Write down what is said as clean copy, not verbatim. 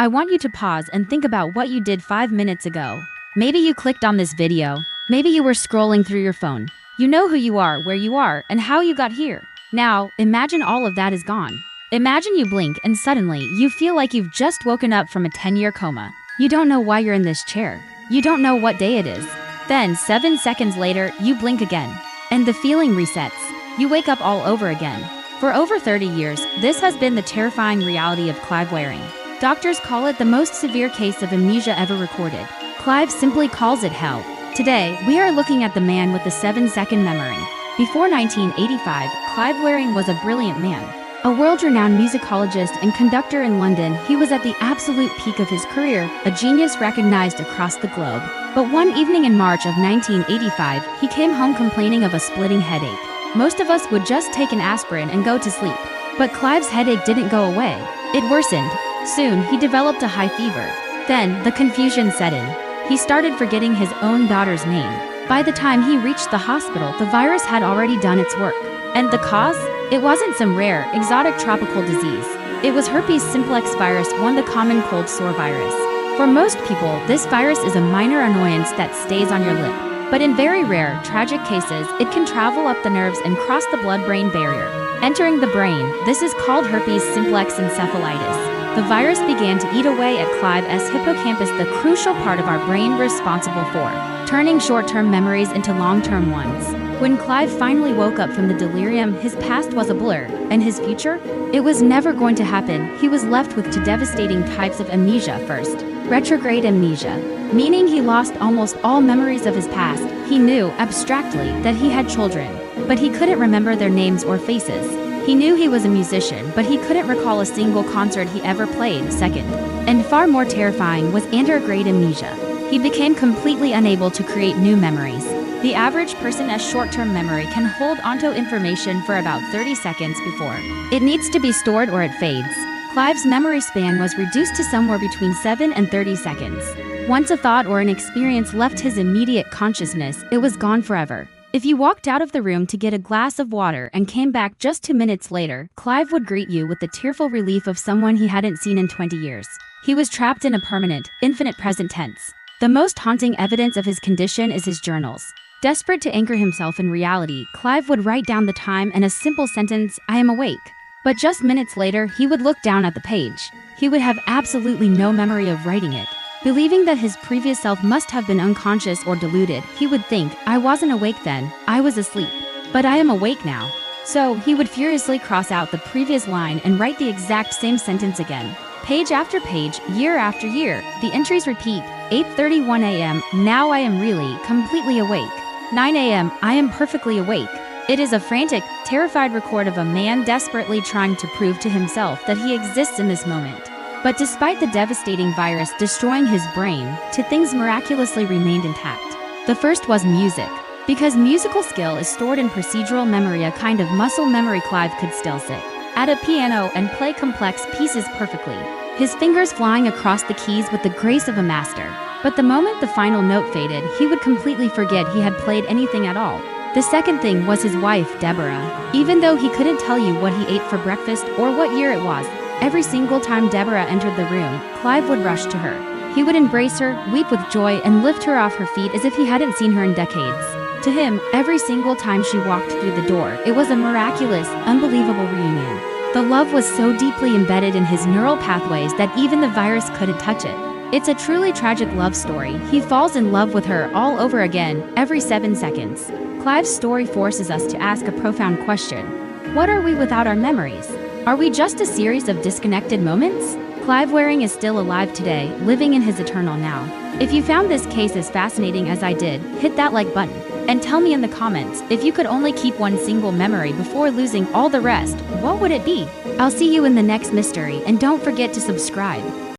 I want you to pause and think about what you did 5 minutes ago. Maybe you clicked on this video. Maybe you were scrolling through your phone. You know who you are, where you are, and how you got here. Now, imagine all of that is gone. Imagine you blink and suddenly you feel like you've just woken up from a 10-year coma. You don't know why you're in this chair. You don't know what day it is. Then 7 seconds later, you blink again. And the feeling resets. You wake up all over again. For over 30 years, this has been the terrifying reality of Clive Wearing. Doctors call it the most severe case of amnesia ever recorded. Clive simply calls it hell. Today, we are looking at the man with the 7-second memory. Before 1985, Clive Wearing was a brilliant man. A world-renowned musicologist and conductor in London, he was at the absolute peak of his career, a genius recognized across the globe. But one evening in March of 1985, he came home complaining of a splitting headache. Most of us would just take an aspirin and go to sleep. But Clive's headache didn't go away. It worsened. Soon, he developed a high fever. Then, the confusion set in. He started forgetting his own daughter's name. By the time he reached the hospital, the virus had already done its work. And the cause? It wasn't some rare, exotic tropical disease. It was herpes simplex virus 1, the common cold sore virus. For most people, this virus is a minor annoyance that stays on your lip. But in very rare, tragic cases, it can travel up the nerves and cross the blood-brain barrier. Entering the brain, this is called herpes simplex encephalitis. The virus began to eat away at Clive's hippocampus, the crucial part of our brain responsible for turning short-term memories into long-term ones. When Clive finally woke up from the delirium, his past was a blur, and his future? It was never going to happen. He was left with two devastating types of amnesia. First, retrograde amnesia, meaning he lost almost all memories of his past. He knew, abstractly, that he had children, but he couldn't remember their names or faces. He knew he was a musician, but he couldn't recall a single concert he ever played. Second, and far more terrifying, was anterograde amnesia. He became completely unable to create new memories. The average person's short-term memory can hold onto information for about 30 seconds before it needs to be stored or it fades. Clive's memory span was reduced to somewhere between 7 and 30 seconds. Once a thought or an experience left his immediate consciousness, it was gone forever. If you walked out of the room to get a glass of water and came back just 2 minutes later, Clive would greet you with the tearful relief of someone he hadn't seen in 20 years. He was trapped in a permanent, infinite present tense. The most haunting evidence of his condition is his journals. Desperate to anchor himself in reality, Clive would write down the time and a simple sentence, "I am awake." But just minutes later, he would look down at the page. He would have absolutely no memory of writing it. Believing that his previous self must have been unconscious or deluded, he would think, "I wasn't awake then, I was asleep. But I am awake now." So, he would furiously cross out the previous line and write the exact same sentence again. Page after page, year after year, the entries repeat. 8:31 a.m., now I am really, completely awake. 9 a.m., I am perfectly awake. It is a frantic, terrified record of a man desperately trying to prove to himself that he exists in this moment. But despite the devastating virus destroying his brain, two things miraculously remained intact. The first was music. Because musical skill is stored in procedural memory, a kind of muscle memory, Clive could still sit at a piano and play complex pieces perfectly, his fingers flying across the keys with the grace of a master. But the moment the final note faded, he would completely forget he had played anything at all. The second thing was his wife, Deborah. Even though he couldn't tell you what he ate for breakfast or what year it was, every single time Deborah entered the room, Clive would rush to her. He would embrace her, weep with joy, and lift her off her feet as if he hadn't seen her in decades. To him, every single time she walked through the door, it was a miraculous, unbelievable reunion. The love was so deeply embedded in his neural pathways that even the virus couldn't touch it. It's a truly tragic love story. He falls in love with her all over again, every 7 seconds. Clive's story forces us to ask a profound question. What are we without our memories? Are we just a series of disconnected moments? Clive Wearing is still alive today, living in his eternal now. If you found this case as fascinating as I did, hit that like button. And tell me in the comments, if you could only keep one single memory before losing all the rest, what would it be? I'll see you in the next mystery, and don't forget to subscribe.